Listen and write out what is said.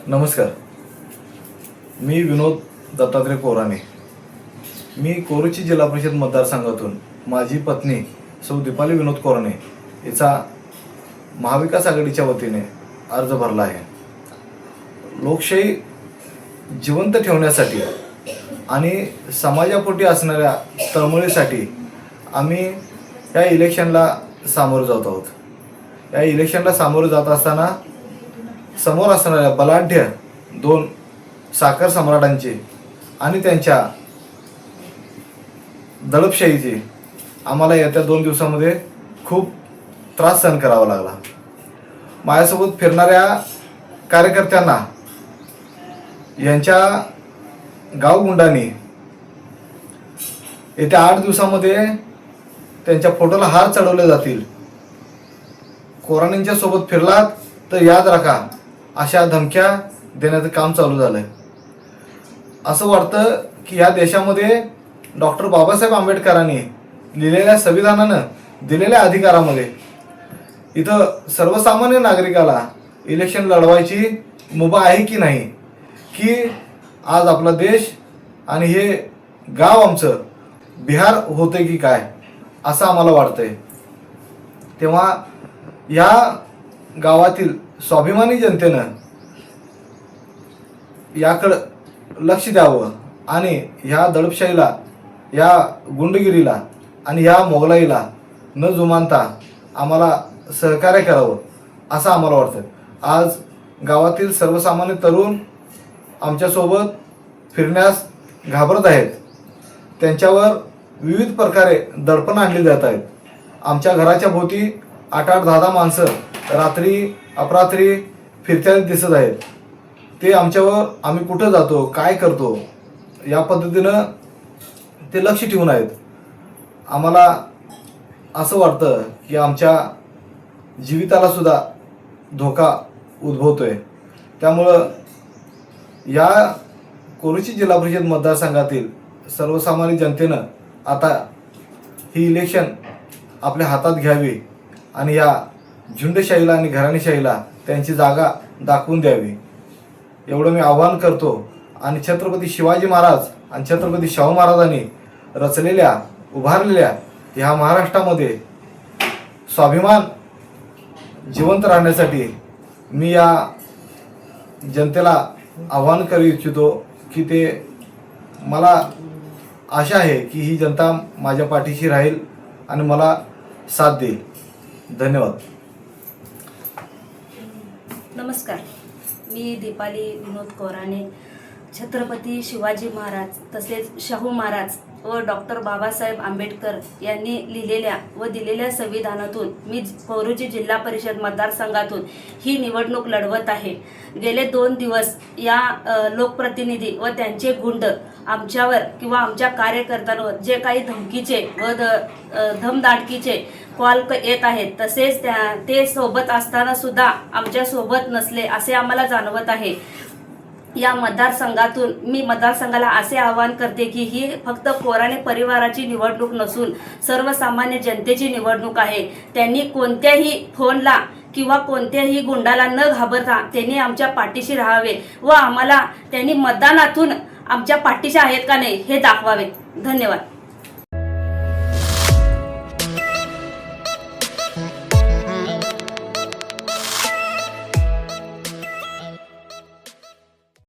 नमस्कार. मी विनोद दत्तात्रय कोराणे. मी कोरोची जिल्हा परिषद मतदारसंघातून माझी पत्नी सौ दीपाली विनोद कोराणे हिचा महाविकास आघाडीच्या वतीने अर्ज भरला आहे. लोकशाही जिवंत ठेवण्यासाठी आणि समाजापोटी असणाऱ्या तळमळीसाठी आम्ही या इलेक्शनला सामोरे जात आहोत. या इलेक्शनला सामोरे जात असताना समोर असणाऱ्या बलाढ्य दोन साखर सम्राटांचे आणि त्यांच्या दडपशाहीचे आम्हाला येत्या 2 दिवसामध्ये खूप त्रास सहन करावा लागला. माझ्यासोबत फिरणाऱ्या कार्यकर्त्यांना यांच्या गावगुंडांनी येत्या 8 दिवसामध्ये त्यांच्या फोटोला हार चढवले जातील. कोराणेंच्या सोबत फिरलात तर याद राखा, अशा धमक्या देण्याचं काम चालू झालंय. असं वाटतं की या देशामध्ये डॉक्टर बाबासाहेब आंबेडकरांनी लिहिलेल्या संविधानानं दिलेल्या अधिकारामध्ये इथं सर्वसामान्य नागरिकाला इलेक्शन लढवायची मुभा आहे की नाही, की आज आपला देश आणि हे गाव आमचं बिहार होते की काय, असं आम्हाला वाटतंय. तेव्हा या गावातील स्वाभिमानी जनतेनं याकडं लक्ष द्यावं आणि ह्या दडपशाहीला, या गुंडगिरीला आणि या मोगलाईला न जुमानता आम्हाला सहकार्य करावं असं आम्हाला वाटतं. आज गावातील सर्वसामान्य तरुण आमच्यासोबत फिरण्यास घाबरत आहेत. त्यांच्यावर विविध प्रकारे दडपण आणली जात आहेत. आमच्या घराच्या भोवती 8-8, 10-10 माणसं रात्री अपरात्री फिरत्याला दिसत आहेत. ते आमच्यावर आम्ही कुठं जातो, काय करतो या पद्धतीनं ते लक्ष ठेवून आहेत. आम्हाला असं वाटतं की आमच्या जीविताला सुद्धा धोका उद्भवतोय. त्यामुळं या कोरोची जिल्हा परिषद मतदारसंघातील सर्वसामान्य जनतेनं आता ही इलेक्शन आपल्या हातात घ्यावी आणि या झुंडशाहीला आणि घराणेशाहीला त्यांची जागा दाखवून द्यावी, एवढं मी आवाहन करतो. आणि छत्रपती शिवाजी महाराज आणि छत्रपती शाहू महाराजांनी रचलेल्या, उभारलेल्या ह्या महाराष्ट्रामध्ये स्वाभिमान जिवंत राहण्यासाठी मी या जनतेला आवाहन करू इच्छितो की ते, मला आशा आहे की ही जनता माझ्या पाठीशी राहील आणि मला साथ देईल. धन्यवाद. नमस्कार. मी दीपाली विनोद कोराणे. छत्रपती शिवाजी महाराज तसेच शाहू महाराज व डॉक्टर बाबासाहेब आंबेडकर यांनी लिहिलेल्या व दिलेल्या संविधानातून मी कोरोची जिल्हा परिषद मतदारसंघातून ही निवडणूक लढवत आहे. गेले 2 दिवस या लोकप्रतिनिधी व त्यांचे गुंड आमच्यावर किंवा आमच्या कार्यकर्त्यांवर जे काही धमकीचे व धमदाटकीचे कॉल येत आहेत, तसेच ते सोबत असताना सुद्धा आमच्या सोबत नसले असे आम्हाला जाणवत आहे. या मतदारसंघातून मी मतदारसंघाला असे आवाहन करते की ही फक्त कोराणे परिवाराची निवडणूक नसून सर्वसामान्य जनतेची निवडणूक आहे. त्यांनी कोणत्याही फोनला किंवा कोणत्याही गुंडाला न घाबरता त्यांनी आमच्या पाठीशी राहावे व आम्हाला त्यांनी मतदानातून आमच्या पाठीशी आहेत का नाही हे दाखवावे. धन्यवाद.